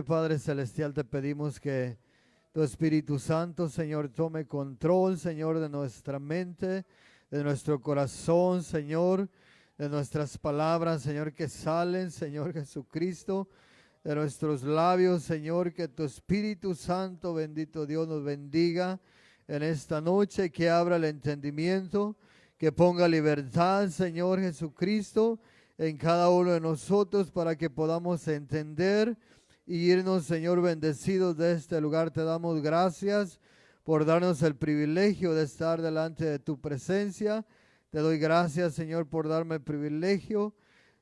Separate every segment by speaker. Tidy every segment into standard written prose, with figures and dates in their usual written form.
Speaker 1: Padre Celestial, te pedimos que tu Espíritu Santo, Señor, tome control, Señor, de nuestra mente, de nuestro corazón, Señor, de nuestras palabras, Señor, que salen, Señor Jesucristo, de nuestros labios, Señor, que tu Espíritu Santo, bendito Dios, nos bendiga en esta noche, que abra el entendimiento, que ponga libertad, Señor Jesucristo, en cada uno de nosotros para que podamos entender y irnos, Señor, bendecidos de este lugar. Te damos gracias por darnos el privilegio de estar delante de tu presencia. Te doy gracias, Señor, por darme el privilegio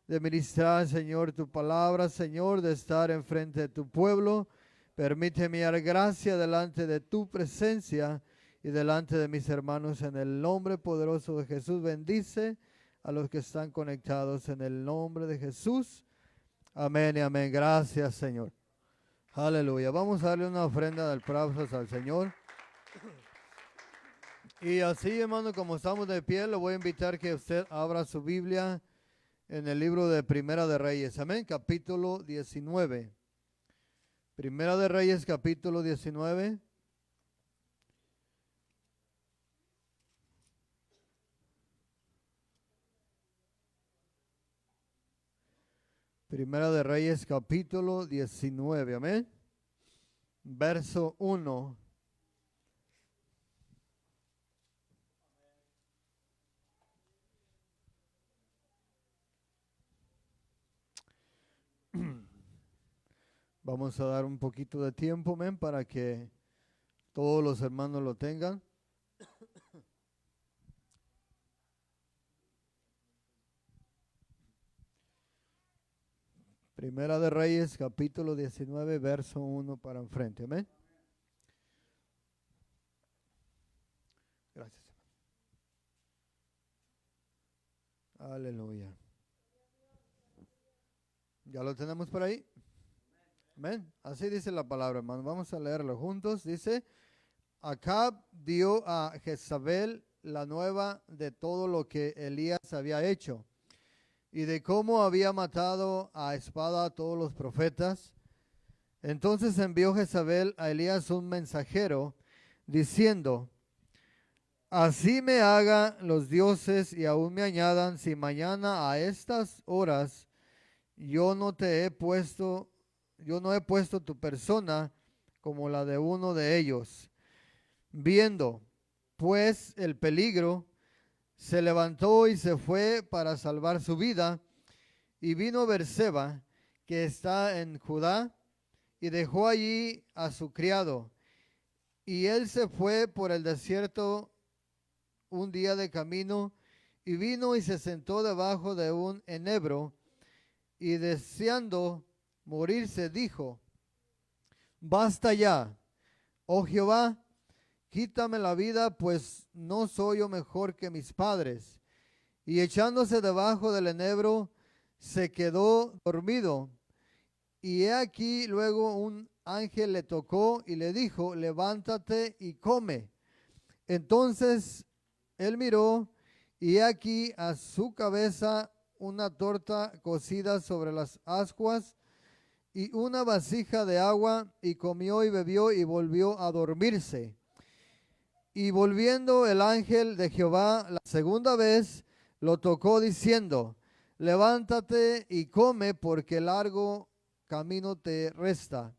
Speaker 1: de ministrar, Señor, tu palabra, Señor, de estar enfrente de tu pueblo. Permíteme dar gracia delante de tu presencia y delante de mis hermanos. En el nombre poderoso de Jesús, bendice a los que están conectados en el nombre de Jesús. Amén y amén. Gracias, Señor. Aleluya. Vamos a darle una ofrenda de aplausos al Señor. Y así, hermano, como estamos de pie, le voy a invitar que usted abra su Biblia en el libro de Primera de Reyes. Amén. Capítulo 19. Primera de Reyes, capítulo 19. Primera de Reyes, capítulo 19, amén. Verso 1. Vamos a dar un poquito de tiempo, amén, para que todos los hermanos lo tengan. Primera de Reyes, capítulo 19, verso 1 para enfrente. Amén. Gracias. Aleluya. ¿Ya lo tenemos por ahí? Amén. Así dice la palabra, hermano. Vamos a leerlo juntos. Dice, Acab dio a Jezabel la nueva de todo lo que Elías había hecho y de cómo había matado a espada a todos los profetas. Entonces envió Jezabel a Elías un mensajero, diciendo, así me hagan los dioses y aún me añadan, si mañana a estas horas yo no he puesto tu persona como la de uno de ellos. Viendo, pues, el peligro, se levantó y se fue para salvar su vida, y vino a Berseba, que está en Judá, y dejó allí a su criado. Y él se fue por el desierto un día de camino, y vino y se sentó debajo de un enebro, y deseando morirse, dijo, basta ya, oh Jehová, quítame la vida, pues no soy yo mejor que mis padres. Y echándose debajo del enebro, se quedó dormido. Y he aquí luego un ángel le tocó y le dijo, levántate y come. Entonces él miró, y he aquí a su cabeza una torta cocida sobre las ascuas y una vasija de agua, y comió y bebió y volvió a dormirse. Y volviendo el ángel de Jehová la segunda vez, lo tocó diciendo, levántate y come, porque largo camino te resta.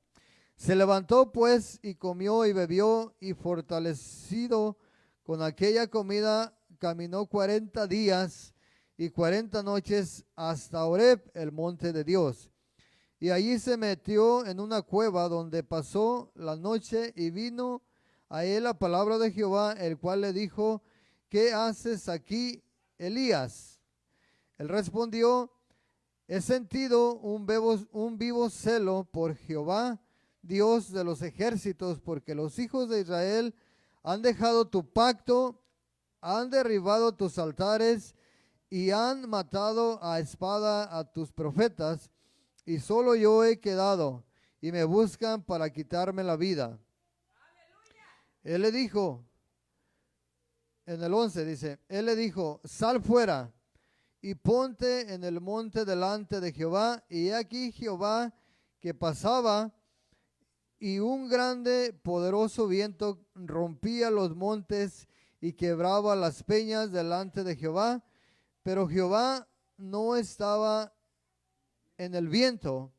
Speaker 1: Se levantó pues y comió y bebió, y fortalecido con aquella comida, caminó 40 días y 40 noches hasta Horeb, el monte de Dios. Y allí se metió en una cueva donde pasó la noche, y vino a él la palabra de Jehová, el cual le dijo, ¿qué haces aquí, Elías? Él respondió, he sentido un vivo celo por Jehová, Dios de los ejércitos, porque los hijos de Israel han dejado tu pacto, han derribado tus altares y han matado a espada a tus profetas, y solo yo he quedado, y me buscan para quitarme la vida. Él le dijo, en el 11 dice, él le dijo, sal fuera y ponte en el monte delante de Jehová. Y he aquí Jehová que pasaba, y un grande, poderoso viento rompía los montes y quebraba las peñas delante de Jehová, pero Jehová no estaba en el viento.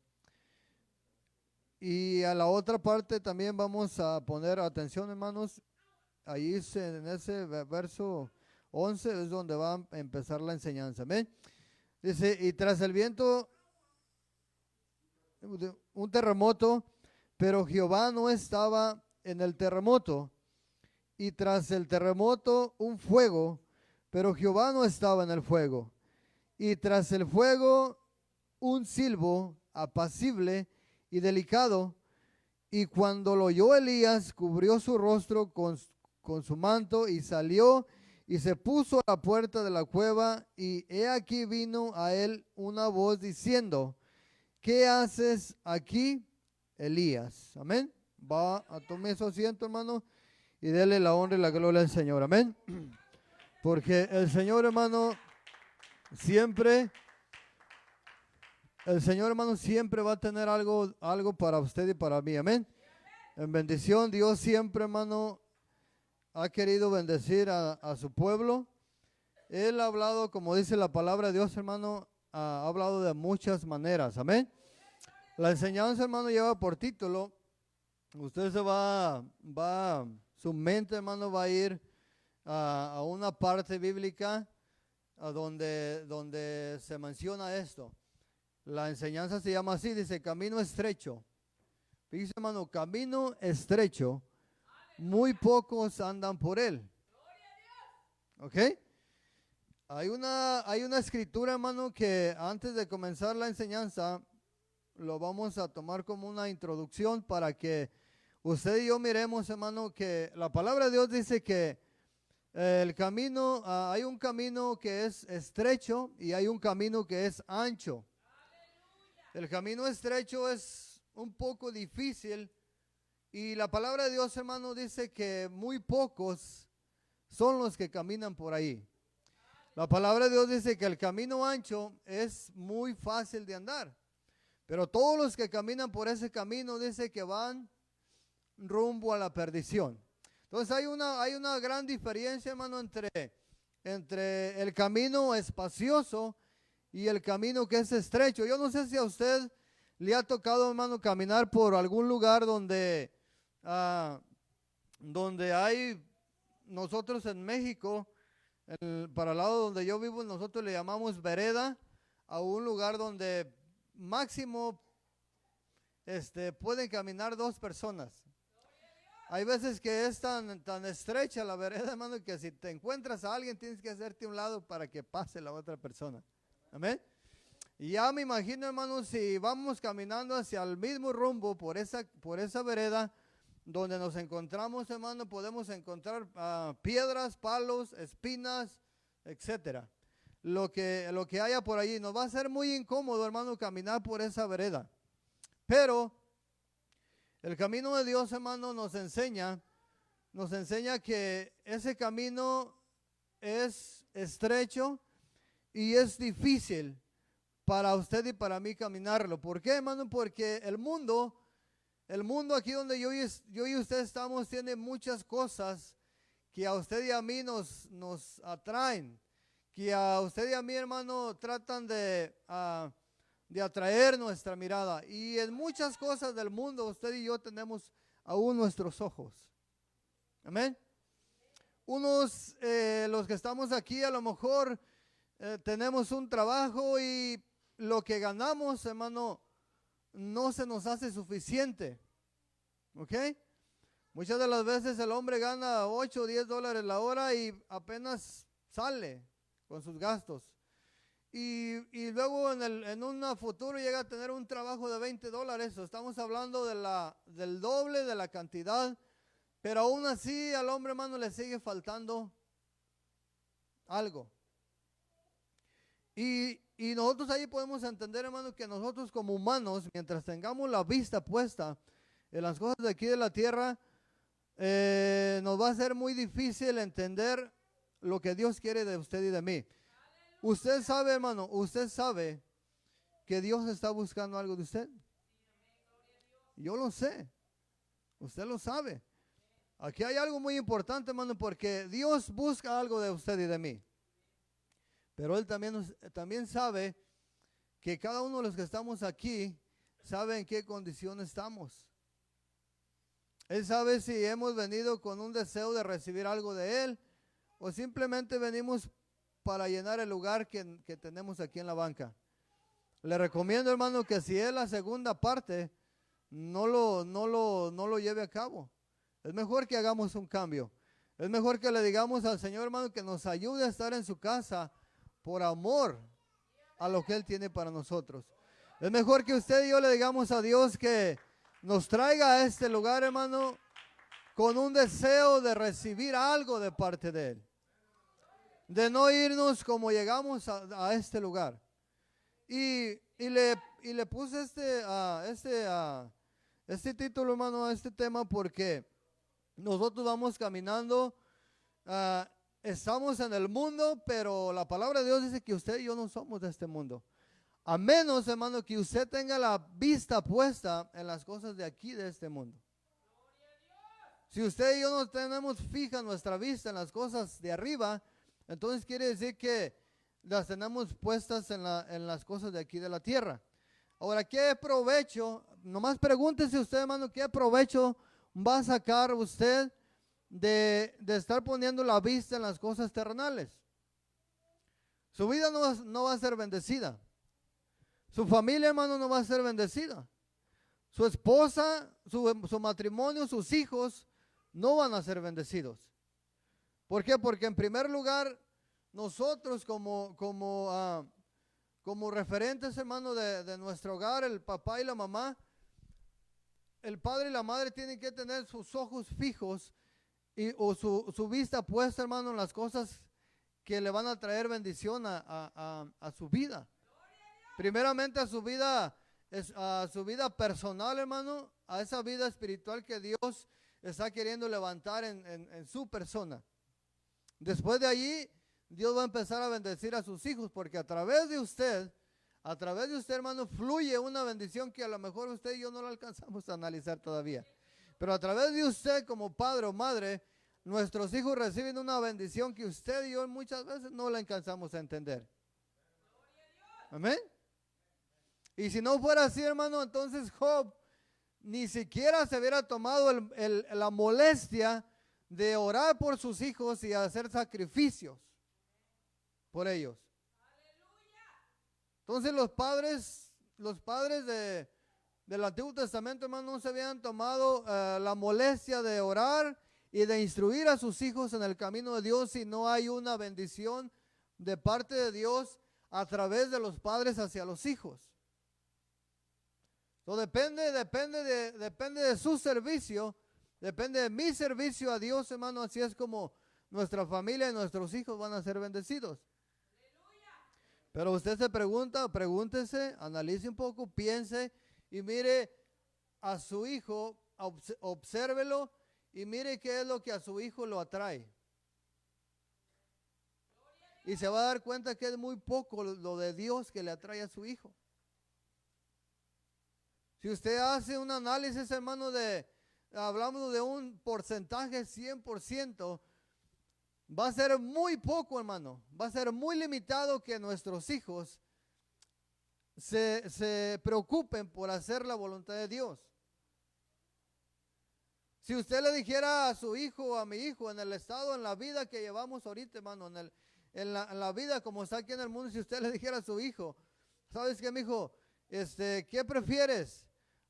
Speaker 1: Y a la otra parte también vamos a poner atención, hermanos. Ahí en ese verso 11 es donde va a empezar la enseñanza. ¿Ven? Dice, y tras el viento, un terremoto, pero Jehová no estaba en el terremoto. Y tras el terremoto, un fuego, pero Jehová no estaba en el fuego. Y tras el fuego, un silbo apacible y delicado. Y cuando lo oyó Elías, cubrió su rostro con su manto y salió y se puso a la puerta de la cueva. Y he aquí vino a él una voz diciendo, ¿qué haces aquí, Elías? Amén. Va a tomar su asiento, hermano, y dele la honra y la gloria al Señor. Amén. Porque el Señor, hermano, siempre va a tener algo para usted y para mí. Amén. En bendición, Dios siempre, hermano, ha querido bendecir a su pueblo. Él ha hablado, como dice la palabra de Dios, hermano, ha hablado de muchas maneras. Amén. La enseñanza, hermano, lleva por título, usted su mente, hermano, va a ir a una parte bíblica donde se menciona esto. La enseñanza se llama así, dice, camino estrecho. Dice, hermano, camino estrecho, muy pocos andan por él. ¿Ok? Hay una escritura, hermano, que antes de comenzar la enseñanza, lo vamos a tomar como una introducción para que usted y yo miremos, hermano, que la palabra de Dios dice que el camino, hay un camino que es estrecho y hay un camino que es ancho. El camino estrecho es un poco difícil y la palabra de Dios, hermano, dice que muy pocos son los que caminan por ahí. La palabra de Dios dice que el camino ancho es muy fácil de andar, pero todos los que caminan por ese camino dice que van rumbo a la perdición. Entonces hay una gran diferencia, hermano, entre el camino espacioso y el camino que es estrecho. Yo no sé si a usted le ha tocado, hermano, caminar por algún lugar donde hay, nosotros en México, para el lado donde yo vivo, nosotros le llamamos vereda, a un lugar donde máximo pueden caminar 2 personas. Hay veces que es tan estrecha la vereda, hermano, que si te encuentras a alguien tienes que hacerte a un lado para que pase la otra persona. Amén. Y ya me imagino, hermano, si vamos caminando hacia el mismo rumbo por esa vereda donde nos encontramos, hermano, podemos encontrar piedras, palos, espinas, etcétera. Lo que haya por allí nos va a ser muy incómodo, hermano, caminar por esa vereda. Pero el camino de Dios, hermano, nos enseña que ese camino es estrecho y es difícil para usted y para mí caminarlo. ¿Por qué, hermano? Porque el mundo aquí donde yo y usted estamos tiene muchas cosas que a usted y a mí nos atraen, que a usted y a mí, hermano, tratan de atraer nuestra mirada. Y en muchas cosas del mundo usted y yo tenemos aún nuestros ojos. Amén. Los que estamos aquí a lo mejor tenemos un trabajo y lo que ganamos, hermano, no se nos hace suficiente. ¿Ok? Muchas de las veces el hombre gana 8 o 10 dólares la hora y apenas sale con sus gastos. Y luego en un futuro llega a tener un trabajo de 20 dólares. Estamos hablando del doble de la cantidad. Pero aún así al hombre, hermano, le sigue faltando algo. Y nosotros ahí podemos entender, hermano, que nosotros como humanos, mientras tengamos la vista puesta en las cosas de aquí de la tierra, nos va a ser muy difícil entender lo que Dios quiere de usted y de mí. Usted sabe, hermano, usted sabe que Dios está buscando algo de usted. Yo lo sé. Usted lo sabe. Aquí hay algo muy importante, hermano, porque Dios busca algo de usted y de mí. Pero Él también sabe que cada uno de los que estamos aquí sabe en qué condición estamos. Él sabe si hemos venido con un deseo de recibir algo de Él o simplemente venimos para llenar el lugar que tenemos aquí en la banca. Le recomiendo, hermano, que si es la segunda parte, no lo lleve a cabo. Es mejor que hagamos un cambio. Es mejor que le digamos al Señor, hermano, que nos ayude a estar en su casa por amor a lo que Él tiene para nosotros. Es mejor que usted y yo le digamos a Dios que nos traiga a este lugar, hermano, con un deseo de recibir algo de parte de Él. De no irnos como llegamos a este lugar. Y le puse este título, hermano, a este tema porque nosotros vamos caminando, estamos en el mundo, pero la palabra de Dios dice que usted y yo no somos de este mundo. A menos, hermano, que usted tenga la vista puesta en las cosas de aquí, de este mundo. Si usted y yo no tenemos fija nuestra vista en las cosas de arriba, entonces quiere decir que las tenemos puestas en las cosas de aquí de la tierra. Ahora, ¿qué provecho? Nomás pregúntese usted, hermano, ¿qué provecho va a sacar usted de estar poniendo la vista en las cosas terrenales? Su vida no va a ser bendecida. Su familia, hermano, no va a ser bendecida. Su esposa, su matrimonio, sus hijos no van a ser bendecidos. ¿Por qué? Porque en primer lugar, nosotros como referentes, hermano, de nuestro hogar, el papá y la mamá, el padre y la madre tienen que tener sus ojos fijos o su vista puesta, hermano, en las cosas que le van a traer bendición a su vida. Primeramente a su vida personal, hermano, a esa vida espiritual que Dios está queriendo levantar en su persona. Después de allí, Dios va a empezar a bendecir a sus hijos, porque a través de usted, hermano, fluye una bendición que a lo mejor usted y yo no la alcanzamos a analizar todavía. Pero a través de usted como padre o madre, nuestros hijos reciben una bendición que usted y yo muchas veces no la alcanzamos a entender. Amén. Y si no fuera así, hermano, entonces Job ni siquiera se hubiera tomado la molestia de orar por sus hijos y hacer sacrificios por ellos. Entonces los padres del Antiguo Testamento, hermano, no se habían tomado la molestia de orar y de instruir a sus hijos en el camino de Dios si no hay una bendición de parte de Dios a través de los padres hacia los hijos. Entonces depende de su servicio, depende de mi servicio a Dios, hermano, así es como nuestra familia y nuestros hijos van a ser bendecidos. Pero usted se pregúntese, analice un poco, piense y mire a su hijo, obsérvelo y mire qué es lo que a su hijo lo atrae. Y se va a dar cuenta que es muy poco lo de Dios que le atrae a su hijo. Si usted hace un análisis, hermano, hablamos de un porcentaje 100%, va a ser muy poco, hermano. Va a ser muy limitado que nuestros hijos se preocupen por hacer la voluntad de Dios. Si usted le dijera a su hijo o a mi hijo en el estado, en la vida que llevamos ahorita, hermano, en la vida como está aquí en el mundo, si usted le dijera a su hijo, ¿sabes qué, mi hijo? ¿Qué prefieres?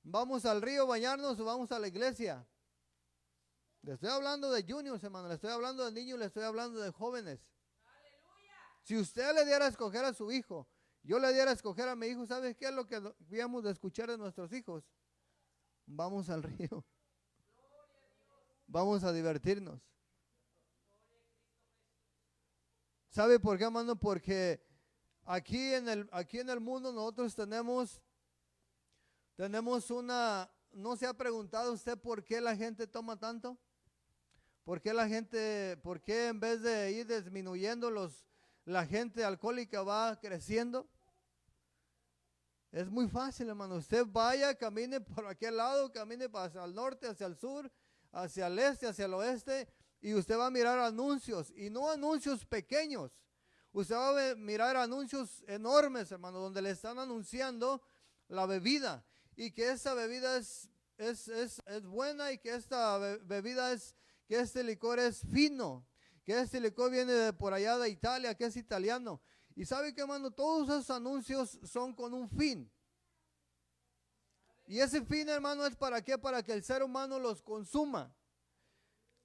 Speaker 1: ¿Vamos al río a bañarnos o vamos a la iglesia? Le estoy hablando de juniors, hermano, le estoy hablando de niños, le estoy hablando de jóvenes. ¡Aleluya! Si usted le diera a escoger a su hijo, yo le diera a escoger a mi hijo, ¿sabes qué es lo que habíamos de escuchar de nuestros hijos? Vamos al río. Vamos a divertirnos. ¿Sabe por qué, hermano? Porque aquí en el mundo nosotros tenemos ¿no se ha preguntado usted por qué la gente toma tanto? ¿Por qué en vez de ir disminuyendo la gente alcohólica va creciendo? Es muy fácil, hermano. Usted vaya, camine por aquel lado, camine hacia el norte, hacia el sur, hacia el este, hacia el oeste, y usted va a mirar anuncios, y no anuncios pequeños. Usted va a mirar anuncios enormes, hermano, donde le están anunciando la bebida, y que esta bebida es buena, y que esta bebida que este licor es fino, que este licor viene de por allá de Italia, que es italiano. Y sabe que, hermano, todos esos anuncios son con un fin. Y ese fin, hermano, ¿es para qué? Para que el ser humano los consuma.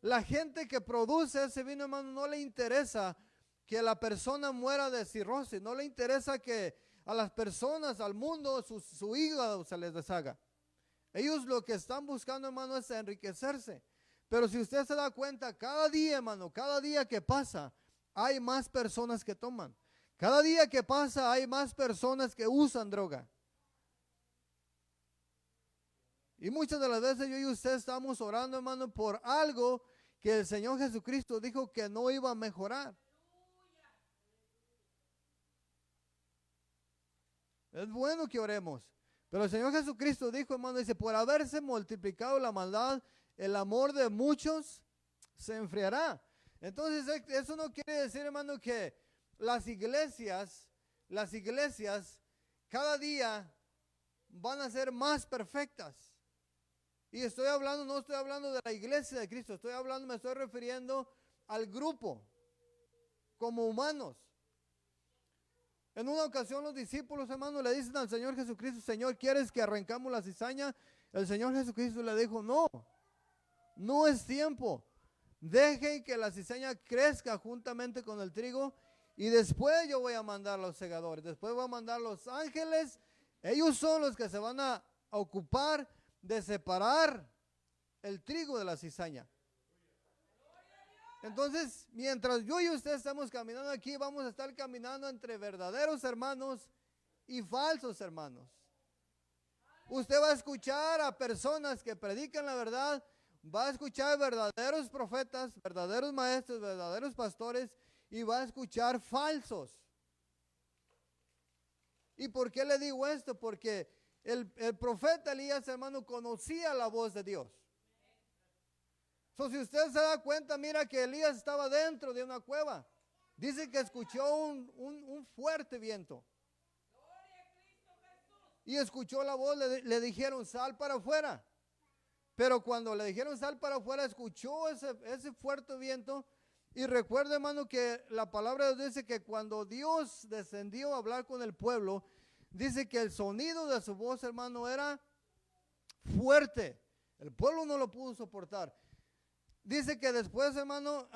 Speaker 1: La gente que produce ese vino, hermano, no le interesa que la persona muera de cirrosis. No le interesa que a las personas, al mundo, su hígado se les deshaga. Ellos lo que están buscando, hermano, es enriquecerse. Pero si usted se da cuenta, cada día, hermano, cada día que pasa, hay más personas que toman. Cada día que pasa hay más personas que usan droga. Y muchas de las veces yo y usted estamos orando, hermano, por algo que el Señor Jesucristo dijo que no iba a mejorar. Es bueno que oremos. Pero el Señor Jesucristo dijo, hermano, dice, por haberse multiplicado la maldad, el amor de muchos se enfriará. Entonces eso no quiere decir, hermano, que las iglesias cada día van a ser más perfectas. Y no estoy hablando de la iglesia de Cristo, me estoy refiriendo al grupo, como humanos. En una ocasión los discípulos, hermano, le dicen al Señor Jesucristo, Señor, ¿quieres que arrancamos la cizaña? El Señor Jesucristo le dijo, no es tiempo. Dejen que la cizaña crezca juntamente con el trigo, y después yo voy a mandar a los segadores, después voy a mandar a los ángeles. Ellos son los que se van a ocupar de separar el trigo de la cizaña. Entonces, mientras yo y usted estamos caminando aquí, vamos a estar caminando entre verdaderos hermanos y falsos hermanos. Usted va a escuchar a personas que predican la verdad, va a escuchar verdaderos profetas, verdaderos maestros, verdaderos pastores, y va a escuchar falsos. ¿Y por qué le digo esto? Porque el profeta Elías, hermano, conocía la voz de Dios. Si usted se da cuenta, mira que Elías estaba dentro de una cueva. Dice que escuchó un fuerte viento. Y escuchó la voz, le dijeron, sal para afuera. Pero cuando le dijeron sal para afuera, escuchó ese fuerte viento. Y recuerda, hermano, que la palabra de Dios dice que cuando Dios descendió a hablar con el pueblo, dice que el sonido de su voz, hermano, era fuerte. El pueblo no lo pudo soportar. Dice que después, hermano,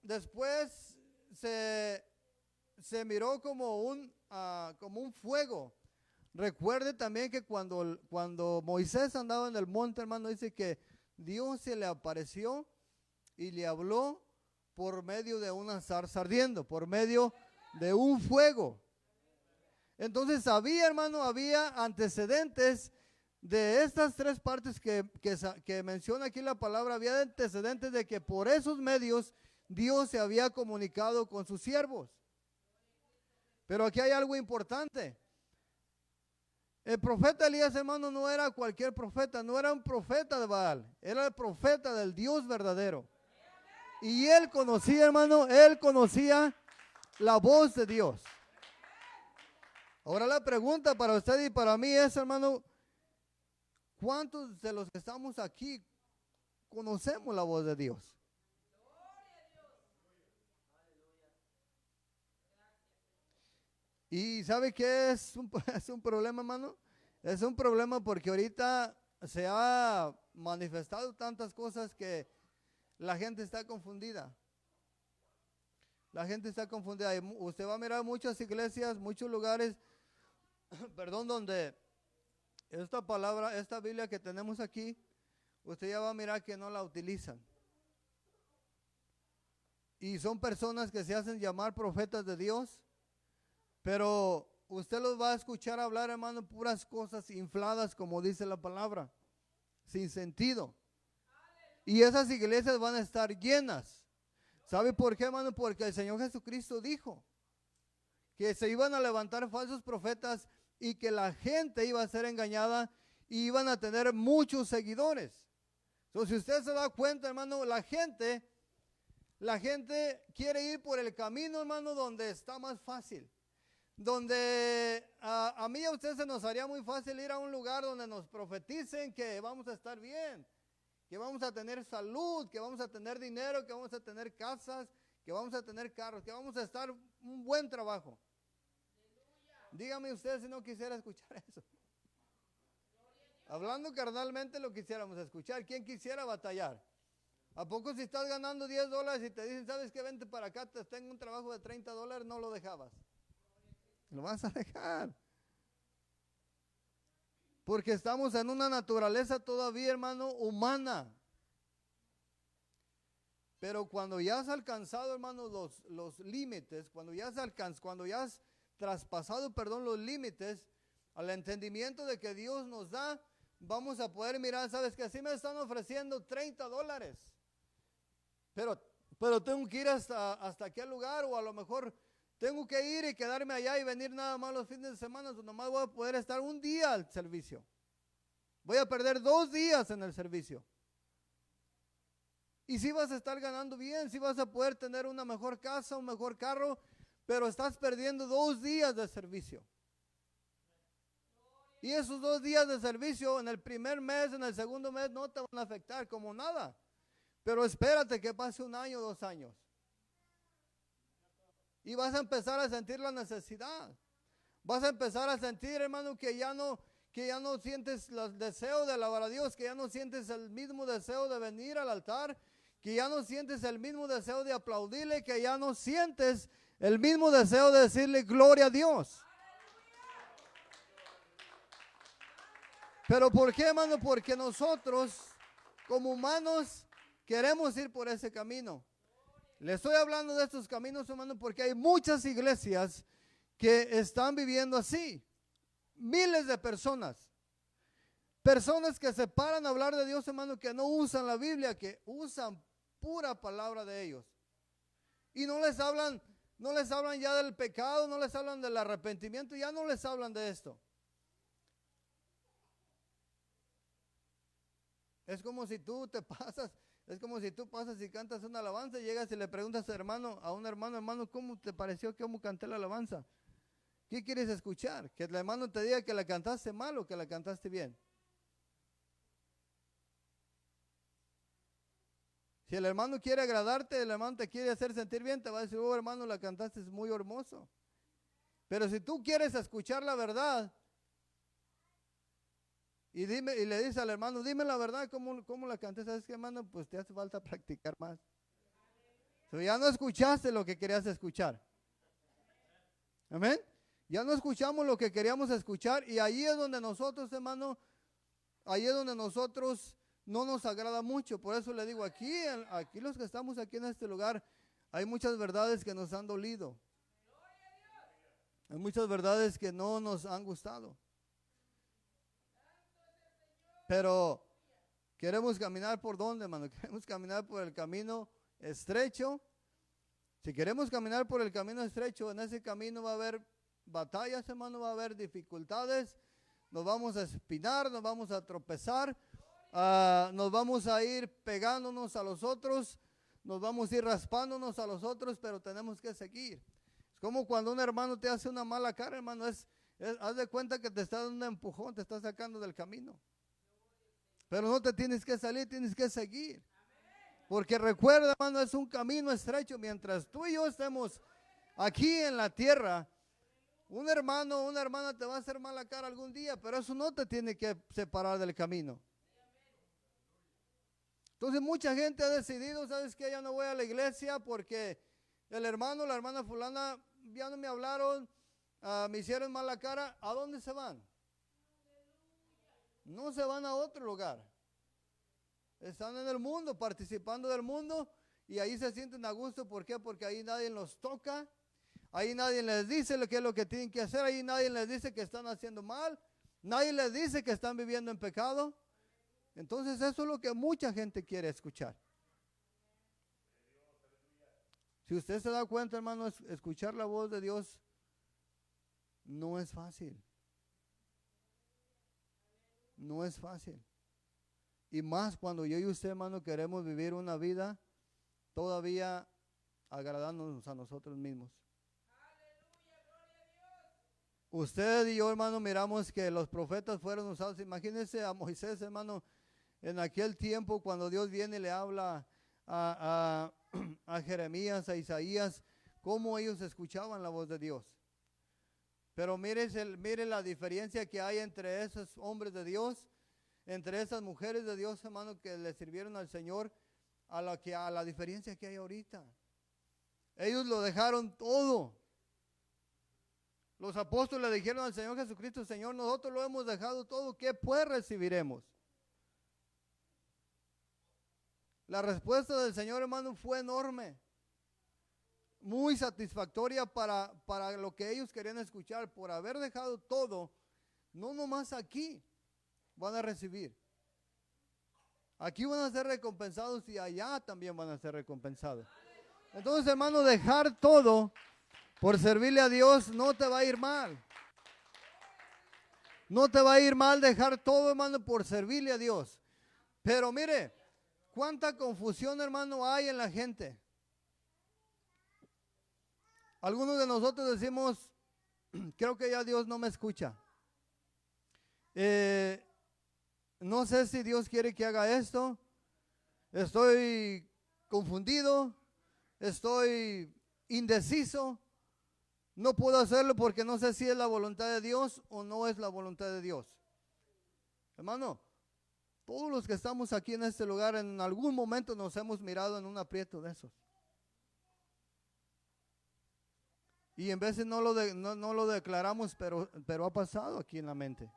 Speaker 1: después se miró como un fuego. Recuerde también que cuando Moisés andaba en el monte, hermano, dice que Dios se le apareció y le habló por medio de una zarza ardiendo, por medio de un fuego. Entonces hermano, había antecedentes de estas tres partes que menciona aquí la palabra. Había antecedentes de que por esos medios Dios se había comunicado con sus siervos. Pero aquí hay algo importante. El profeta Elías, hermano, no era cualquier profeta, no era un profeta de Baal, era el profeta del Dios verdadero. Y él conocía, hermano, la voz de Dios. Ahora la pregunta para usted y para mí es, hermano, ¿cuántos de los que estamos aquí conocemos la voz de Dios? ¿Y sabe qué es un problema, hermano? Es un problema porque ahorita se ha manifestado tantas cosas que la gente está confundida. La gente está confundida. Usted va a mirar muchas iglesias, muchos lugares, perdón, donde esta Biblia que tenemos aquí, usted ya va a mirar que no la utilizan. Y son personas que se hacen llamar profetas de Dios, pero usted los va a escuchar hablar, hermano, puras cosas infladas, como dice la palabra, sin sentido. Y esas iglesias van a estar llenas. ¿Sabe por qué, hermano? Porque el Señor Jesucristo dijo que se iban a levantar falsos profetas y que la gente iba a ser engañada y iban a tener muchos seguidores. Entonces, si usted se da cuenta, hermano, la gente quiere ir por el camino, hermano, donde está más fácil. Donde a mí y a usted se nos haría muy fácil ir a un lugar donde nos profeticen que vamos a estar bien, que vamos a tener salud, que vamos a tener dinero, que vamos a tener casas, que vamos a tener carros, que vamos a estar un buen trabajo. Dígame usted si no quisiera escuchar eso. Hablando carnalmente lo quisiéramos escuchar. ¿Quién quisiera batallar? ¿A poco si estás ganando $10 y te dicen, sabes que vente para acá, te tengo un trabajo de $30, no lo dejabas? Lo vas a dejar. Porque estamos en una naturaleza todavía, hermano, humana. Pero cuando ya has alcanzado, hermano, los límites, cuando ya has traspasado, perdón, los límites, al entendimiento de que Dios nos da, vamos a poder mirar, sabes que así me están ofreciendo $30. Pero tengo que ir hasta aquel lugar, o a lo mejor tengo que ir y quedarme allá y venir nada más los fines de semana, nomás voy a poder estar un día al servicio. Voy a perder 2 días en el servicio. Y si vas a estar ganando bien, si vas a poder tener una mejor casa, un mejor carro, pero estás perdiendo 2 días de servicio. Y esos 2 días de servicio en el primer mes, en el segundo mes, no te van a afectar como nada. Pero espérate que pase 1 año, 2 años. Y vas a empezar a sentir la necesidad. Vas a empezar a sentir, hermano, que ya no sientes el deseo de alabar a Dios, que ya no sientes el mismo deseo de venir al altar, que ya no sientes el mismo deseo de aplaudirle, que ya no sientes el mismo deseo de decirle gloria a Dios. ¿Pero por qué, hermano? Porque nosotros, como humanos, queremos ir por ese camino. Le estoy hablando de estos caminos, hermano, porque hay muchas iglesias que están viviendo así. Miles de personas. Personas que se paran a hablar de Dios, hermano, que no usan la Biblia, que usan pura palabra de ellos. Y no les hablan ya del pecado, no les hablan del arrepentimiento, ya no les hablan de esto. Es como si tú pasas y cantas una alabanza y llegas y le preguntas a un hermano, ¿cómo te pareció? ¿Cómo canté la alabanza? ¿Qué quieres escuchar? ¿Que el hermano te diga que la cantaste mal o que la cantaste bien? Si el hermano quiere agradarte, el hermano te quiere hacer sentir bien, te va a decir, oh hermano, la cantaste muy hermoso. Pero si tú quieres escuchar la verdad, y le dices al hermano, dime la verdad, ¿cómo la canté? ¿Sabes qué, hermano? Pues te hace falta practicar más. So, ya no escuchaste lo que querías escuchar. Amén. Ya no escuchamos lo que queríamos escuchar, y ahí es donde nosotros, hermano, ahí es donde nosotros no nos agrada mucho. Por eso le digo, aquí los que estamos aquí en este lugar, hay muchas verdades que nos han dolido. Hay muchas verdades que no nos han gustado. Pero queremos caminar por dónde, hermano. Queremos caminar por el camino estrecho. Si queremos caminar por el camino estrecho, en ese camino va a haber batallas, hermano, va a haber dificultades. Nos vamos a espinar, nos vamos a tropezar, nos vamos a ir pegándonos a los otros, nos vamos a ir raspándonos a los otros, pero tenemos que seguir. Es como cuando un hermano te hace una mala cara, hermano, haz de cuenta que te está dando un empujón, te está sacando del camino. Pero no te tienes que salir, tienes que seguir. Porque recuerda, hermano, es un camino estrecho. Mientras tú y yo estemos aquí en la tierra, un hermano o una hermana te va a hacer mala cara algún día, pero eso no te tiene que separar del camino. Entonces mucha gente ha decidido, ¿sabes qué? Ya no voy a la iglesia porque el hermano, la hermana fulana ya no me hablaron, me hicieron mala cara. ¿A dónde se van? No se van a otro lugar. Están en el mundo, participando del mundo, y ahí se sienten a gusto. ¿Por qué? Porque ahí nadie los toca, ahí nadie les dice qué es lo que tienen que hacer, ahí nadie les dice que están haciendo mal, nadie les dice que están viviendo en pecado. Entonces eso es lo que mucha gente quiere escuchar. Si usted se da cuenta, hermano, escuchar la voz de Dios no es fácil. No es fácil. Y más cuando yo y usted, hermano, queremos vivir una vida todavía agradándonos a nosotros mismos. Usted y yo, hermano, miramos que los profetas fueron usados. Imagínense a Moisés, hermano, en aquel tiempo cuando Dios viene y le habla a Jeremías, a Isaías, cómo ellos escuchaban la voz de Dios. Pero mire la diferencia que hay entre esos hombres de Dios, entre esas mujeres de Dios, hermano, que le sirvieron al Señor, a la diferencia que hay ahorita. Ellos lo dejaron todo. Los apóstoles le dijeron al Señor Jesucristo: Señor, nosotros lo hemos dejado todo, ¿qué pues recibiremos? La respuesta del Señor, hermano, fue enorme, muy satisfactoria para lo que ellos querían escuchar. Por haber dejado todo, no nomás aquí van a recibir. Aquí van a ser recompensados y allá también van a ser recompensados. Entonces, hermano, dejar todo por servirle a Dios no te va a ir mal. No te va a ir mal dejar todo, hermano, por servirle a Dios. Pero mire, cuánta confusión, hermano, hay en la gente. Algunos de nosotros decimos: creo que ya Dios no me escucha. No sé si Dios quiere que haga esto. Estoy confundido. Estoy indeciso. No puedo hacerlo porque no sé si es la voluntad de Dios o no es la voluntad de Dios. Hermano, todos los que estamos aquí en este lugar en algún momento nos hemos mirado en un aprieto de esos. Y en veces no lo declaramos, pero ha pasado aquí en la mente.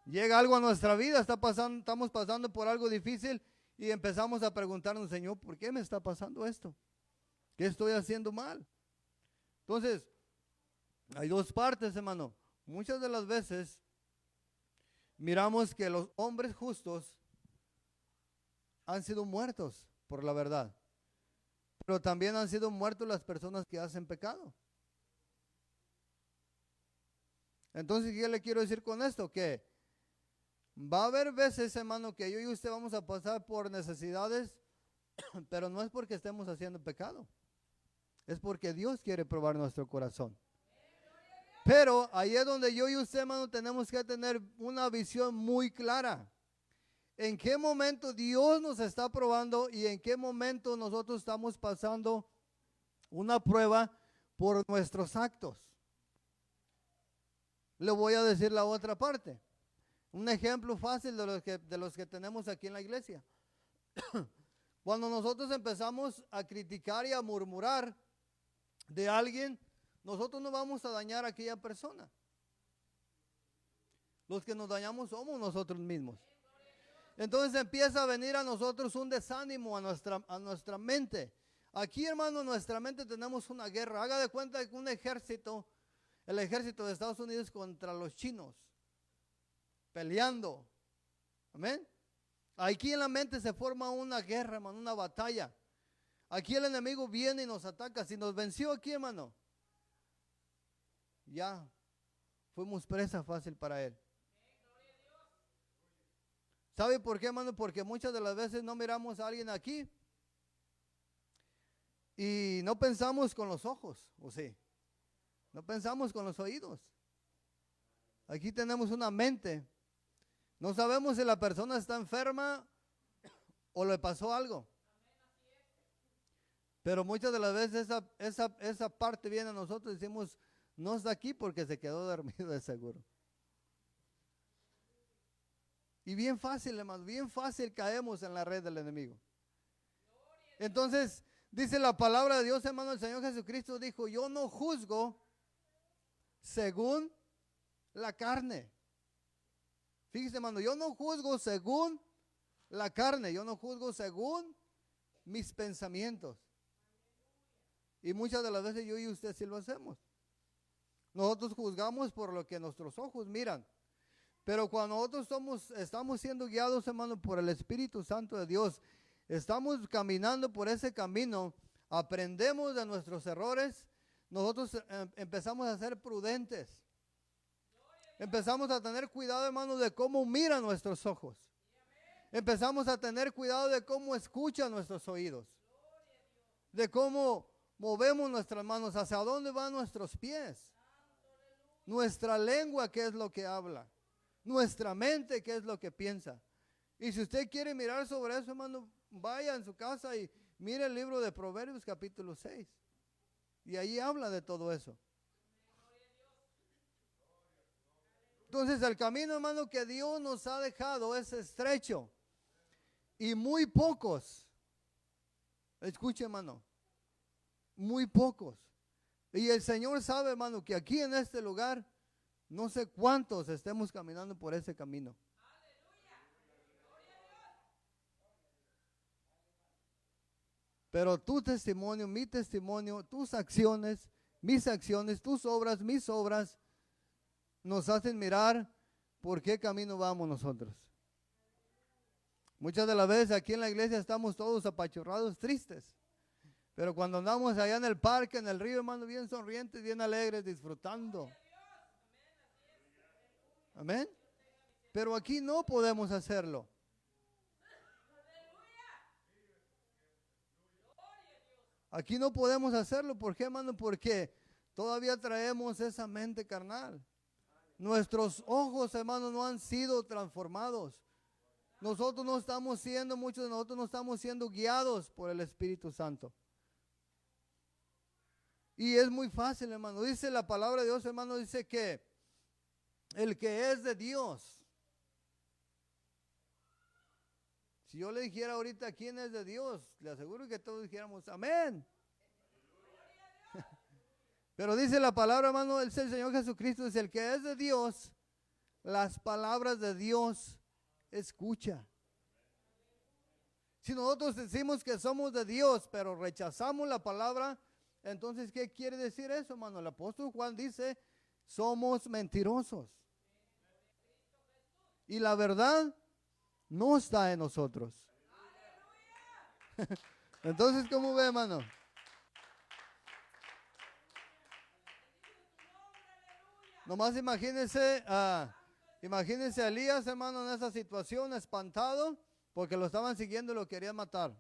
Speaker 1: Llega algo a nuestra vida, estamos pasando por algo difícil y empezamos a preguntarnos: Señor, ¿por qué me está pasando esto? ¿Qué estoy haciendo mal? Entonces, hay dos partes, hermano. Muchas de las veces miramos que los hombres justos han sido muertos por la verdad, pero también han sido muertos las personas que hacen pecado. Entonces, ¿qué le quiero decir con esto? Que va a haber veces, hermano, que yo y usted vamos a pasar por necesidades, pero no es porque estemos haciendo pecado. Es porque Dios quiere probar nuestro corazón. Pero ahí es donde yo y usted, hermano, tenemos que tener una visión muy clara. ¿En qué momento Dios nos está probando y en qué momento nosotros estamos pasando una prueba por nuestros actos? Le voy a decir la otra parte. Un ejemplo fácil de los que tenemos aquí en la iglesia. Cuando nosotros empezamos a criticar y a murmurar de alguien, nosotros no vamos a dañar a aquella persona. Los que nos dañamos somos nosotros mismos. Entonces empieza a venir a nosotros un desánimo a nuestra mente. Aquí, hermano, en nuestra mente tenemos una guerra. Haga de cuenta que un ejército, el ejército de Estados Unidos contra los chinos, peleando. Amén. Aquí en la mente se forma una guerra, hermano, una batalla. Aquí el enemigo viene y nos ataca. Si nos venció aquí, hermano, ya fuimos presa fácil para él. ¿Sabe por qué, hermano? Porque muchas de las veces no miramos a alguien aquí y no pensamos con los ojos, ¿o sí? No pensamos con los oídos. Aquí tenemos una mente. No sabemos si la persona está enferma o le pasó algo. Pero muchas de las veces esa parte viene a nosotros y decimos: no está aquí porque se quedó dormido de seguro. Y bien fácil, hermano, bien fácil caemos en la red del enemigo. Entonces, dice la palabra de Dios, hermano, el Señor Jesucristo dijo: yo no juzgo según la carne. Fíjese, hermano, yo no juzgo según la carne, yo no juzgo según mis pensamientos. Y muchas de las veces yo y usted sí lo hacemos. Nosotros juzgamos por lo que nuestros ojos miran. Pero cuando nosotros estamos siendo guiados, hermano, por el Espíritu Santo de Dios, estamos caminando por ese camino, aprendemos de nuestros errores, nosotros empezamos a ser prudentes. Empezamos a tener cuidado, hermano, de cómo miran nuestros ojos. Empezamos a tener cuidado de cómo escuchan nuestros oídos. De cómo movemos nuestras manos, hacia dónde van nuestros pies. Nuestra lengua, qué es lo que habla. Nuestra mente, qué es lo que piensa. Y si usted quiere mirar sobre eso, hermano, vaya en su casa y mire el libro de Proverbios capítulo 6. Y ahí habla de todo eso. Entonces el camino, hermano, que Dios nos ha dejado es estrecho. Y muy pocos, escuche, hermano, muy pocos. Y el Señor sabe, hermano, que aquí en este lugar, no sé cuántos estemos caminando por ese camino. Pero tu testimonio, mi testimonio, tus acciones, mis acciones, tus obras, mis obras, nos hacen mirar por qué camino vamos nosotros. Muchas de las veces aquí en la iglesia estamos todos apachurrados, tristes. Pero cuando andamos allá en el parque, en el río, hermano, bien sonrientes, bien alegres, disfrutando. Amén. Pero aquí no podemos hacerlo. Aquí no podemos hacerlo. ¿Por qué, hermano? Porque todavía traemos esa mente carnal. Nuestros ojos, hermano, no han sido transformados. Nosotros no estamos siendo, muchos de nosotros no estamos siendo guiados por el Espíritu Santo. Y es muy fácil, hermano. Dice la palabra de Dios, hermano, dice que el que es de Dios. Si yo le dijera ahorita quién es de Dios, le aseguro que todos dijéramos amén. Pero dice la palabra, hermano, el Señor Jesucristo, dice el que es de Dios, las palabras de Dios escucha. Si nosotros decimos que somos de Dios, pero rechazamos la palabra, entonces, ¿qué quiere decir eso, hermano? El apóstol Juan dice, somos mentirosos. Y la verdad no está en nosotros. Entonces, ¿cómo ve, hermano? Nomás imagínense a Elías, hermano, en esa situación, espantado, porque lo estaban siguiendo y lo querían matar.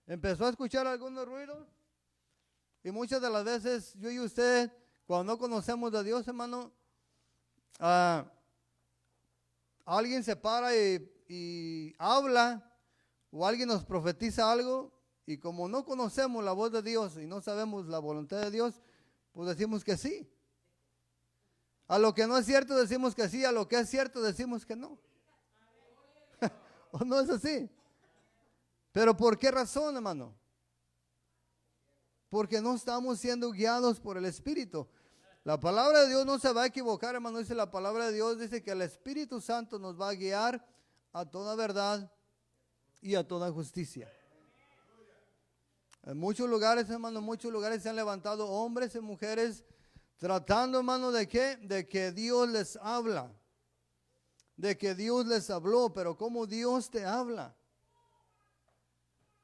Speaker 1: Empezó a escuchar algunos ruidos. Y muchas de las veces, yo y usted, cuando no conocemos a Dios, hermano, alguien se para y habla, o alguien nos profetiza algo, y como no conocemos la voz de Dios y no sabemos la voluntad de Dios, pues decimos que sí. A lo que no es cierto decimos que sí, a lo que es cierto decimos que no. ¿O no es así? Pero ¿por qué razón, hermano? Porque no estamos siendo guiados por el Espíritu. La palabra de Dios no se va a equivocar, hermano. Dice la palabra de Dios, dice que el Espíritu Santo nos va a guiar a toda verdad y a toda justicia. En muchos lugares, hermano, en muchos lugares se han levantado hombres y mujeres tratando, hermano, ¿de qué? De que Dios les habla. De que Dios les habló, pero ¿cómo Dios te habla?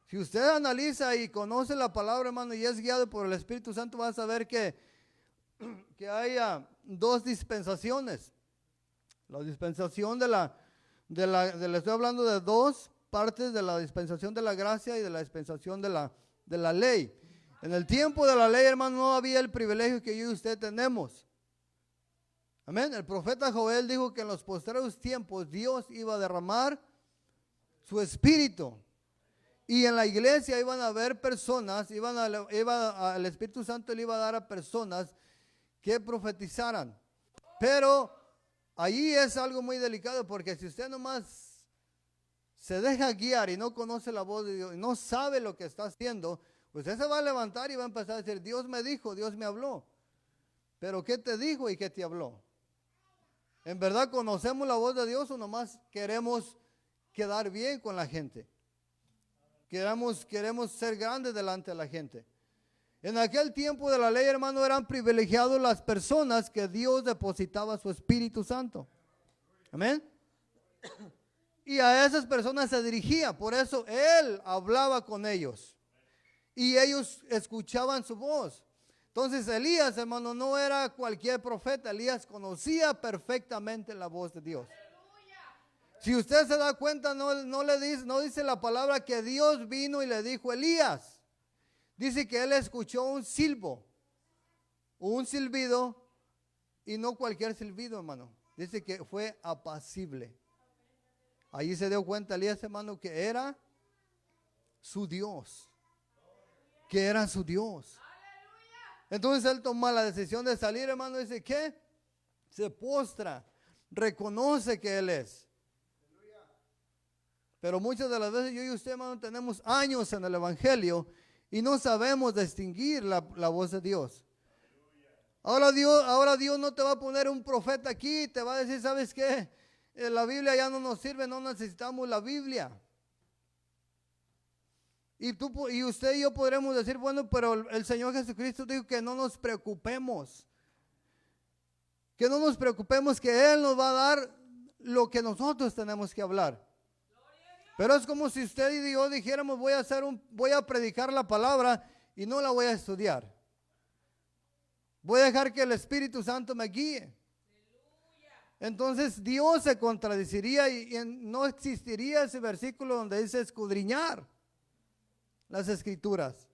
Speaker 1: Si usted analiza y conoce la palabra, hermano, y es guiado por el Espíritu Santo, va a saber que haya dos dispensaciones. La dispensación le estoy hablando de dos partes de la dispensación de la gracia y de la dispensación de la ley. En el tiempo de la ley, hermano, no había el privilegio que yo y usted tenemos. Amén. El profeta Joel dijo que en los postreros tiempos Dios iba a derramar su espíritu. Y en la iglesia iban a haber personas, el Espíritu Santo le iba a dar a personas que profetizaran. Pero ahí es algo muy delicado, porque si usted nomás se deja guiar y no conoce la voz de Dios y no sabe lo que está haciendo, usted se va a levantar y va a empezar a decir, Dios me dijo, Dios me habló. Pero ¿qué te dijo y qué te habló? ¿En verdad conocemos la voz de Dios o nomás queremos quedar bien con la gente? Queremos ser grandes delante de la gente. En aquel tiempo de la ley, hermano, eran privilegiados las personas que Dios depositaba su Espíritu Santo. Amén. Y a esas personas se dirigía, por eso Él hablaba con ellos. Y ellos escuchaban su voz. Entonces Elías, hermano, no era cualquier profeta. Elías conocía perfectamente la voz de Dios. Si usted se da cuenta, no dice la palabra que Dios vino y le dijo a Elías. Dice que él escuchó un silbo, un silbido, y no cualquier silbido, hermano. Dice que fue apacible. Allí se dio cuenta Elías, hermano, que era su Dios. Que era su Dios. Entonces él toma la decisión de salir, hermano. Dice que se postra, reconoce que él es. Pero muchas de las veces yo y usted, hermano, tenemos años en el evangelio y no sabemos distinguir la voz de Dios. Ahora Dios no te va a poner un profeta aquí, te va a decir, ¿sabes qué? La Biblia ya no nos sirve, no necesitamos la Biblia. Y usted y yo podremos decir, bueno, pero el Señor Jesucristo dijo que no nos preocupemos. Que no nos preocupemos, que Él nos va a dar lo que nosotros tenemos que hablar. Pero es como si usted y yo dijéramos, voy a predicar la palabra y no la voy a estudiar. Voy a dejar que el Espíritu Santo me guíe. Entonces Dios se contradeciría y no existiría ese versículo donde dice escudriñar las escrituras.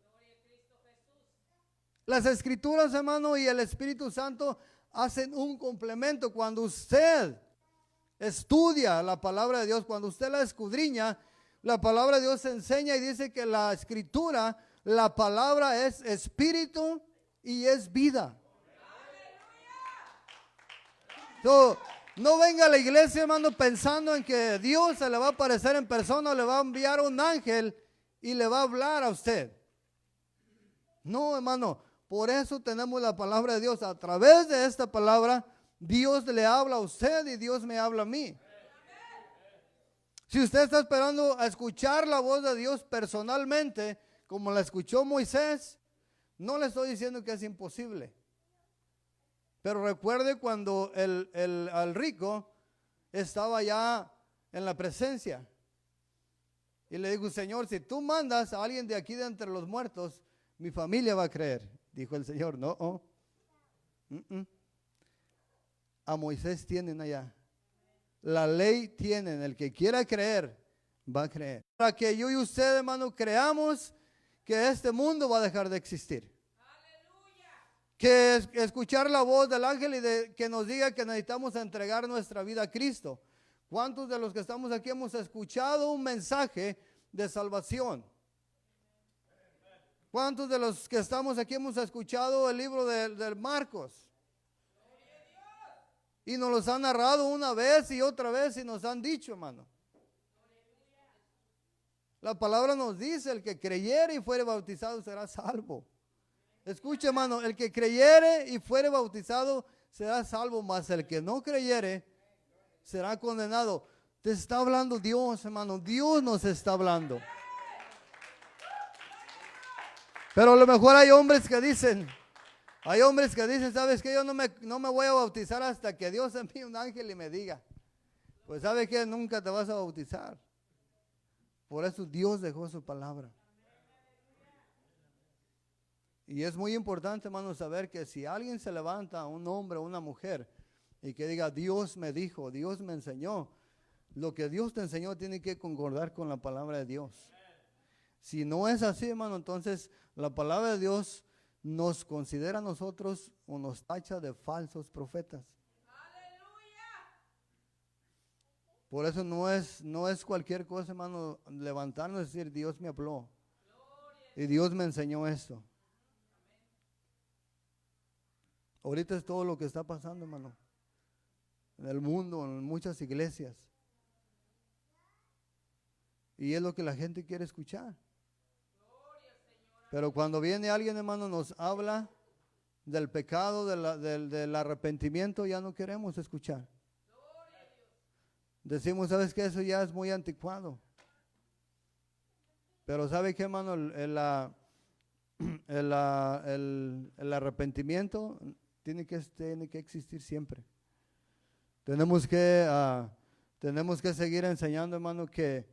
Speaker 1: Las escrituras, hermano, y el Espíritu Santo hacen un complemento. Cuando usted estudia la palabra de Dios, cuando usted la escudriña, la palabra de Dios enseña y dice que la escritura, la palabra es espíritu y es vida. So, no venga a la iglesia, hermano, pensando en que Dios se le va a aparecer en persona o le va a enviar un ángel y le va a hablar a usted. No, hermano, por eso tenemos la palabra de Dios. A través de esta palabra, Dios le habla a usted y Dios me habla a mí. Si usted está esperando a escuchar la voz de Dios personalmente, como la escuchó Moisés, no le estoy diciendo que es imposible. Pero recuerde cuando el rico estaba ya en la presencia. Y le dijo, Señor, si tú mandas a alguien de aquí de entre los muertos, mi familia va a creer. Dijo el Señor, no. A Moisés tienen allá. La ley tienen. El que quiera creer, va a creer. Para que yo y usted, hermano, creamos que este mundo va a dejar de existir. Que escuchar la voz del ángel y que nos diga que necesitamos entregar nuestra vida a Cristo. ¿Cuántos de los que estamos aquí hemos escuchado un mensaje de salvación? ¿Cuántos de los que estamos aquí hemos escuchado el libro de Marcos? Y nos los han narrado una vez y otra vez y nos han dicho, hermano. La palabra nos dice, el que creyere y fuere bautizado será salvo. Escuche, hermano, el que creyere y fuere bautizado será salvo, mas el que no creyere será condenado. Te está hablando Dios, hermano. Dios nos está hablando. Pero a lo mejor hay hombres que dicen, ¿sabes qué? Yo no me voy a bautizar hasta que Dios envíe un ángel y me diga. Pues ¿sabe qué? Nunca te vas a bautizar. Por eso Dios dejó su palabra. Y es muy importante, hermano, saber que si alguien se levanta, un hombre o una mujer, y que diga, Dios me dijo, Dios me enseñó, lo que Dios te enseñó tiene que concordar con la palabra de Dios. Si no es así, hermano, entonces la palabra de Dios nos considera a nosotros o nos tacha de falsos profetas. Por eso no es cualquier cosa, hermano, levantarnos y decir, Dios me habló y Dios me enseñó esto. Ahorita es todo lo que está pasando, hermano, en el mundo, en muchas iglesias. Y es lo que la gente quiere escuchar. Pero cuando viene alguien, hermano, nos habla del pecado, del arrepentimiento, ya no queremos escuchar. Decimos, ¿sabes qué? Eso ya es muy anticuado. Pero ¿sabe qué, hermano? El arrepentimiento tiene que existir siempre. Tenemos que seguir enseñando, hermano, que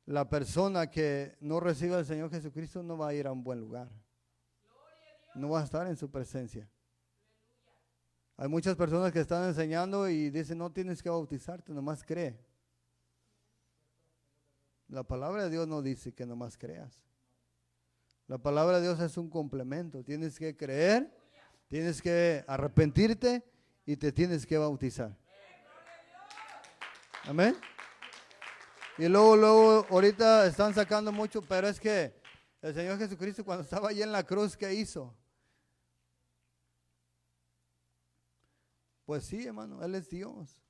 Speaker 1: la persona que no reciba al Señor Jesucristo no va a ir a un buen lugar. no vas a estar en su presencia. Hay muchas personas que están enseñando y dicen, no tienes que bautizarte, nomás cree. La palabra de Dios no dice que nomás creas. La palabra de Dios es un complemento. Tienes que creer, tienes que arrepentirte y te tienes que bautizar. Amén. Y luego, ahorita están sacando mucho, pero es que el Señor Jesucristo cuando estaba allí en la cruz, ¿qué hizo? Pues sí, hermano, Él es Dios.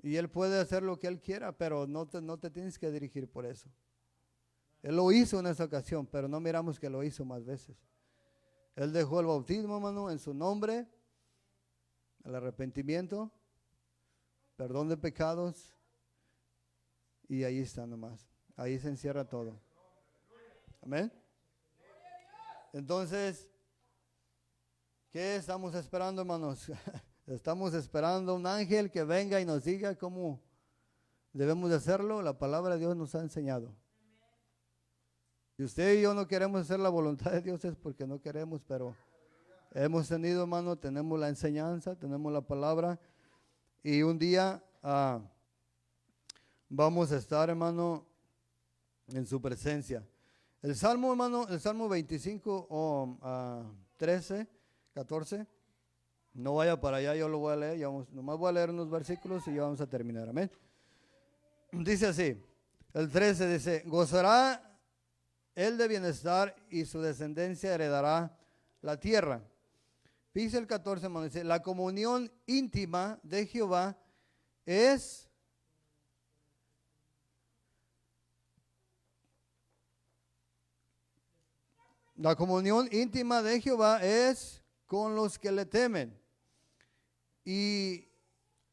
Speaker 1: Y Él puede hacer lo que Él quiera, pero no te tienes que dirigir por eso. Él lo hizo en esa ocasión, pero no miramos que lo hizo más veces. Él dejó el bautismo, hermano, en su nombre, el arrepentimiento, perdón de pecados, y ahí está nomás. Ahí se encierra todo. Amén. Entonces, ¿qué estamos esperando, hermanos? Estamos esperando un ángel que venga y nos diga cómo debemos de hacerlo. La palabra de Dios nos ha enseñado. Si usted y yo no queremos hacer la voluntad de Dios es porque no queremos, pero hemos tenido, hermano, tenemos la enseñanza, tenemos la palabra y un día vamos a estar, hermano, en su presencia. El Salmo, hermano, el Salmo 25 13, 14. No vaya para allá, yo lo voy a leer. Nomás voy a leer unos versículos y ya vamos a terminar. Amén. Dice así, el 13 dice, gozará él de bienestar y su descendencia heredará la tierra. Dice el 14, hermano, dice, la comunión íntima de Jehová es la comunión íntima de Jehová es con los que le temen, y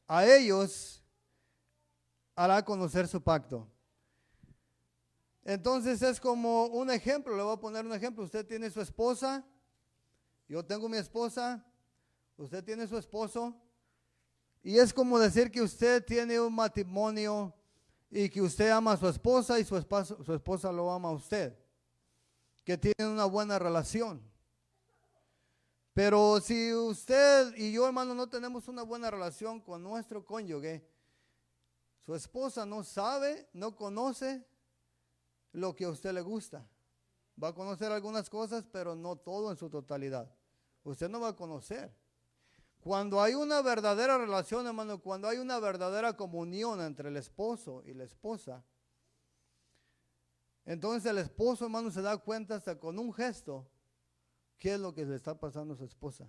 Speaker 1: a ellos hará conocer su pacto. Entonces es como un ejemplo, le voy a poner un ejemplo. Usted tiene su esposa, yo tengo mi esposa, usted tiene su esposo, y es como decir que usted tiene un matrimonio y que usted ama a su esposa y su esposa lo ama a usted, que tienen una buena relación. Pero si usted y yo, hermano, no tenemos una buena relación con nuestro cónyuge, su esposa no sabe, no conoce lo que a usted le gusta. Va a conocer algunas cosas, pero no todo en su totalidad. Usted no va a conocer. Cuando hay una verdadera relación, hermano, cuando hay una verdadera comunión entre el esposo y la esposa, entonces el esposo, hermano, se da cuenta hasta con un gesto qué es lo que le está pasando a su esposa.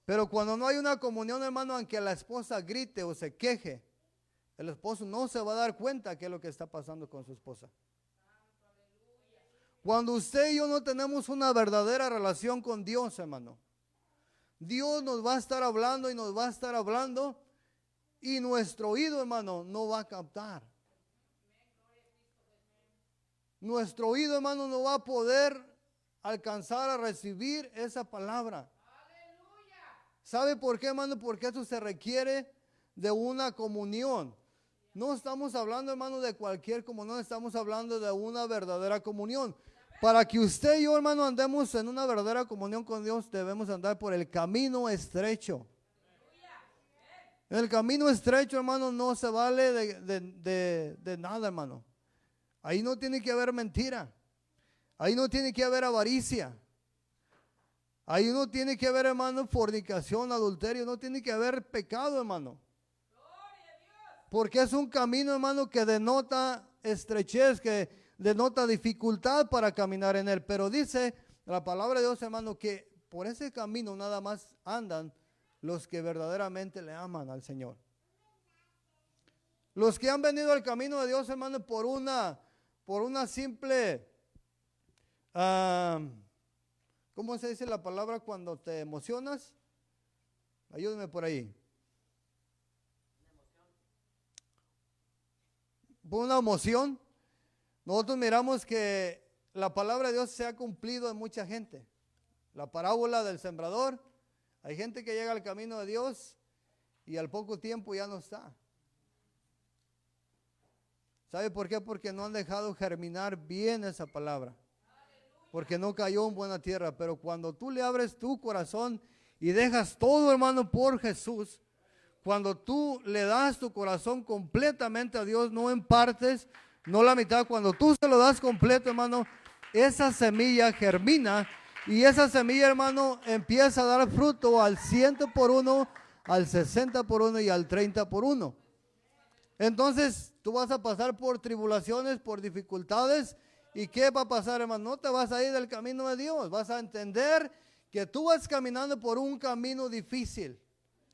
Speaker 1: Pero cuando no hay una comunión, hermano, aunque la esposa grite o se queje, el esposo no se va a dar cuenta qué es lo que está pasando con su esposa. Cuando usted y yo no tenemos una verdadera relación con Dios, hermano, Dios nos va a estar hablando y nos va a estar hablando y nuestro oído, hermano, no va a captar. Nuestro oído, hermano, no va a poder alcanzar a recibir esa palabra. ¿Sabe por qué, hermano? Porque eso se requiere de una comunión. No estamos hablando, hermano, de cualquier comunión, estamos hablando de una verdadera comunión. Para que usted y yo, hermano, andemos en una verdadera comunión con Dios, debemos andar por el camino estrecho. El camino estrecho, hermano, no se vale de nada, hermano. Ahí no tiene que haber mentira. Ahí no tiene que haber avaricia. Ahí no tiene que haber, hermano, fornicación, adulterio. No tiene que haber pecado, hermano. Porque es un camino, hermano, que denota estrechez, que denota dificultad para caminar en él. Pero dice la palabra de Dios, hermano, que por ese camino nada más andan los que verdaderamente le aman al Señor. Los que han venido al camino de Dios, hermano, por una simple, ¿cómo se dice la palabra cuando te emocionas? Ayúdame por ahí. Por una emoción. Nosotros miramos que la palabra de Dios se ha cumplido en mucha gente. La parábola del sembrador. Hay gente que llega al camino de Dios y al poco tiempo ya no está. ¿Sabe por qué? Porque no han dejado germinar bien esa palabra. porque no cayó en buena tierra. Pero cuando tú le abres tu corazón y dejas todo, hermano, por Jesús, cuando tú le das tu corazón completamente a Dios, no en partes, no la mitad, cuando tú se lo das completo, hermano, esa semilla germina y esa semilla, hermano, empieza a dar fruto al 100 por uno, al 60 por uno y al 30 por uno. Entonces, tú vas a pasar por tribulaciones, por dificultades. ¿Y qué va a pasar, hermano? No te vas a ir del camino de Dios. Vas a entender que tú vas caminando por un camino difícil,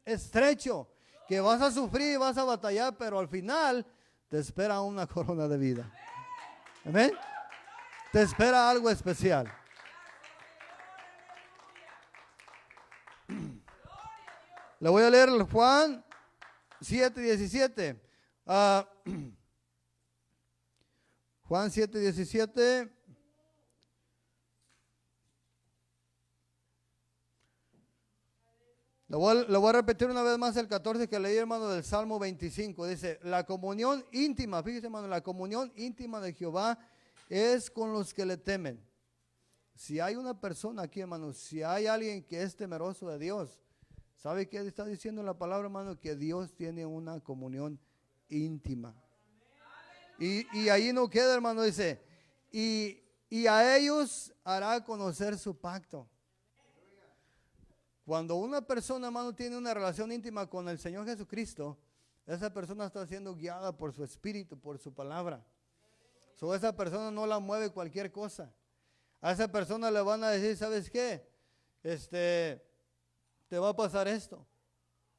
Speaker 1: estrecho, que vas a sufrir y vas a batallar, pero al final te espera una corona de vida. Amén. Te espera algo especial. Le voy a leer Juan 7:17. Juan 7:17. Le voy a repetir una vez más el 14 que leí, hermano, del Salmo 25. Dice, la comunión íntima, fíjese, hermano, la comunión íntima de Jehová es con los que le temen. Si hay una persona aquí, hermano, si hay alguien que es temeroso de Dios, ¿sabe qué está diciendo la palabra, hermano? Que Dios tiene una comunión íntima. Y ahí no queda, hermano, dice, y a ellos hará conocer su pacto. Cuando una persona, hermano, tiene una relación íntima con el Señor Jesucristo, esa persona está siendo guiada por su espíritu, por su palabra. Esa persona no la mueve cualquier cosa. A esa persona le van a decir, ¿sabes qué? Te va a pasar esto,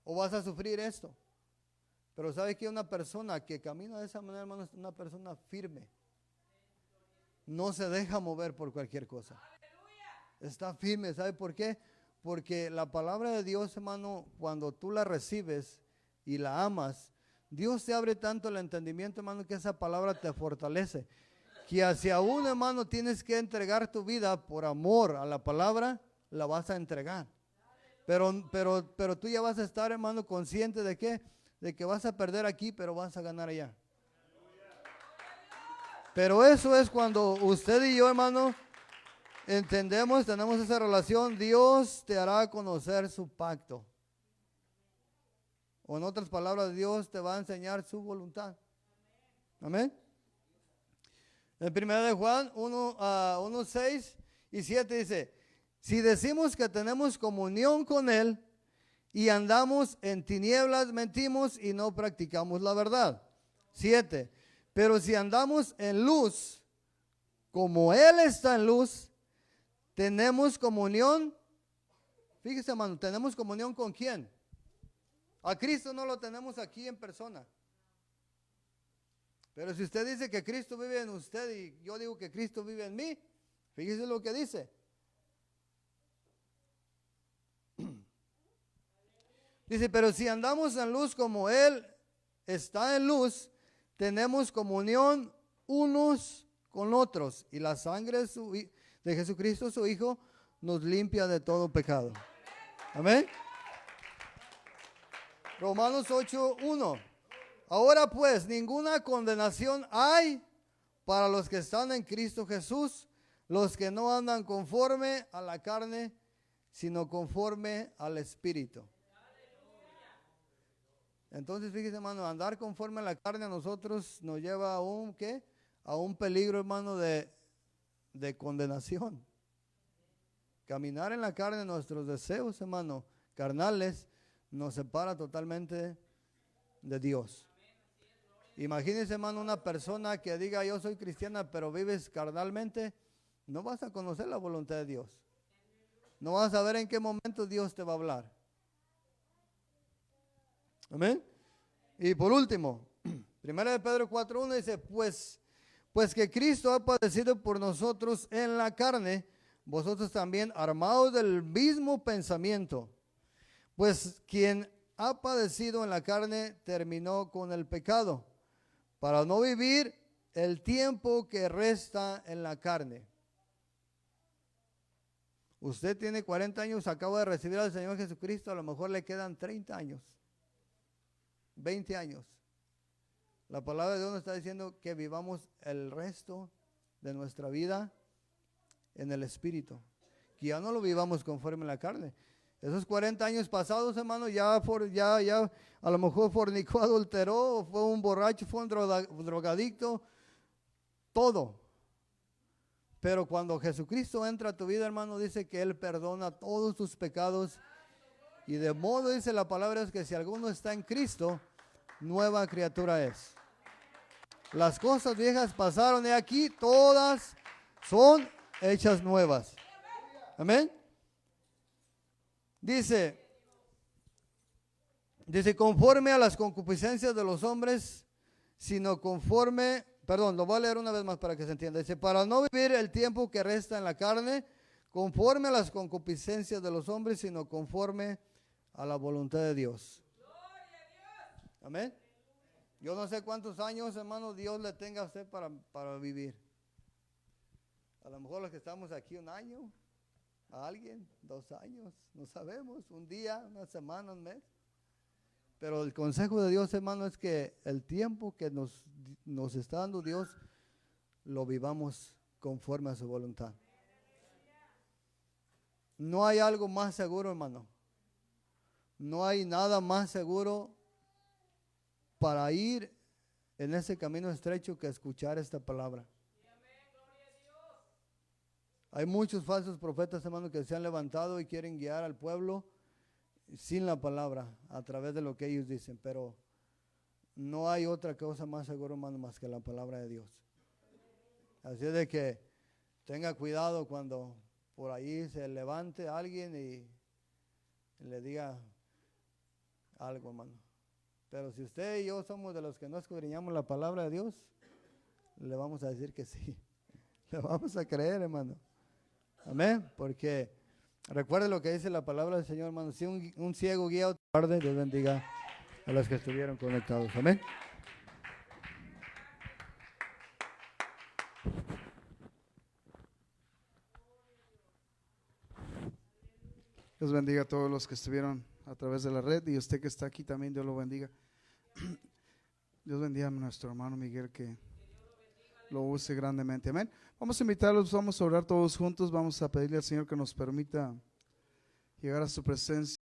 Speaker 1: o vas a sufrir esto. Pero ¿sabe qué? Una persona que camina de esa manera, hermano, es una persona firme. No se deja mover por cualquier cosa. Está firme, ¿sabe por qué? Porque la palabra de Dios, hermano, cuando tú la recibes y la amas, Dios te abre tanto el entendimiento, hermano, que esa palabra te fortalece. Que hacia uno, hermano, tienes que entregar tu vida por amor a la palabra, la vas a entregar. Pero tú ya vas a estar, hermano, consciente de qué, de que vas a perder aquí, pero vas a ganar allá. Pero eso es cuando usted y yo, hermano, entendemos, tenemos esa relación. Dios te hará conocer su pacto. O en otras palabras, Dios te va a enseñar su voluntad. Amén. En 1 de Juan 1, 6 y 7 dice, si decimos que tenemos comunión con Él y andamos en tinieblas, mentimos y no practicamos la verdad. 7. Pero si andamos en luz, como Él está en luz, tenemos comunión. Fíjese, hermano, tenemos comunión con ¿quién? A Cristo no lo tenemos aquí en persona. Pero si usted dice que Cristo vive en usted y yo digo que Cristo vive en mí, fíjese lo que dice. Dice, pero si andamos en luz como Él está en luz, tenemos comunión unos con otros. Y la sangre de Jesucristo, su Hijo, nos limpia de todo pecado. Amén. Romanos 8:1. Ahora pues, ninguna condenación hay para los que están en Cristo Jesús, los que no andan conforme a la carne, sino conforme al Espíritu. Entonces, fíjese, hermano, andar conforme a la carne a nosotros nos lleva a un, ¿qué? A un peligro, hermano, de condenación. Caminar en la carne, nuestros deseos, hermano, carnales, nos separa totalmente de Dios. Imagínese, hermano, una persona que diga yo soy cristiana, pero vives carnalmente, no vas a conocer la voluntad de Dios. No vas a ver en qué momento Dios te va a hablar. Amén. Y por último, 1 de Pedro 4:1 dice, pues que Cristo ha padecido por nosotros en la carne, vosotros también armados del mismo pensamiento. Pues quien ha padecido en la carne terminó con el pecado, para no vivir el tiempo que resta en la carne. Usted tiene 40 años, acaba de recibir al Señor Jesucristo, a lo mejor le quedan 30 años, 20 años. La palabra de Dios nos está diciendo que vivamos el resto de nuestra vida en el Espíritu. Que ya no lo vivamos conforme a la carne. Esos 40 años pasados, hermano, ya a lo mejor fornicó, adulteró, fue un borracho, fue un drogadicto, todo. Pero cuando Jesucristo entra a tu vida, hermano, dice que Él perdona todos tus pecados. Y de modo, dice la palabra, es que si alguno está en Cristo, nueva criatura es. Las cosas viejas pasaron y aquí todas son hechas nuevas. Amén. Dice, conforme a las concupiscencias de los hombres, sino conforme, perdón, lo voy a leer una vez más para que se entienda. Dice, para no vivir el tiempo que resta en la carne, conforme a las concupiscencias de los hombres, sino conforme a la voluntad de Dios. Amén. Yo no sé cuántos años, hermano, Dios le tenga a usted para vivir. A lo mejor los que estamos aquí un año, a alguien, 2 años, no sabemos, un día, una semana, un mes. Pero el consejo de Dios, hermano, es que el tiempo que nos está dando Dios, lo vivamos conforme a su voluntad. No hay algo más seguro, hermano. No hay nada más seguro para ir en ese camino estrecho que escuchar esta palabra. Hay muchos falsos profetas, hermano, que se han levantado y quieren guiar al pueblo sin la palabra, a través de lo que ellos dicen, pero no hay otra cosa más segura, hermano, más que la palabra de Dios. Así es de que tenga cuidado cuando por ahí se levante alguien y le diga algo, hermano. Pero si usted y yo somos de los que no escudriñamos la palabra de Dios, le vamos a decir que sí. Le vamos a creer, hermano. Amén. Porque recuerde lo que dice la palabra del Señor, hermano. Si un ciego guía a otra tarde, Dios bendiga a los que estuvieron conectados. Amén.
Speaker 2: Dios bendiga a todos los que estuvieron a través de la red y usted que está aquí también, Dios lo bendiga. Dios bendiga a nuestro hermano Miguel, que lo use grandemente. Amén. Vamos a invitarlos, vamos a orar todos juntos, vamos a pedirle al Señor que nos permita llegar a su presencia.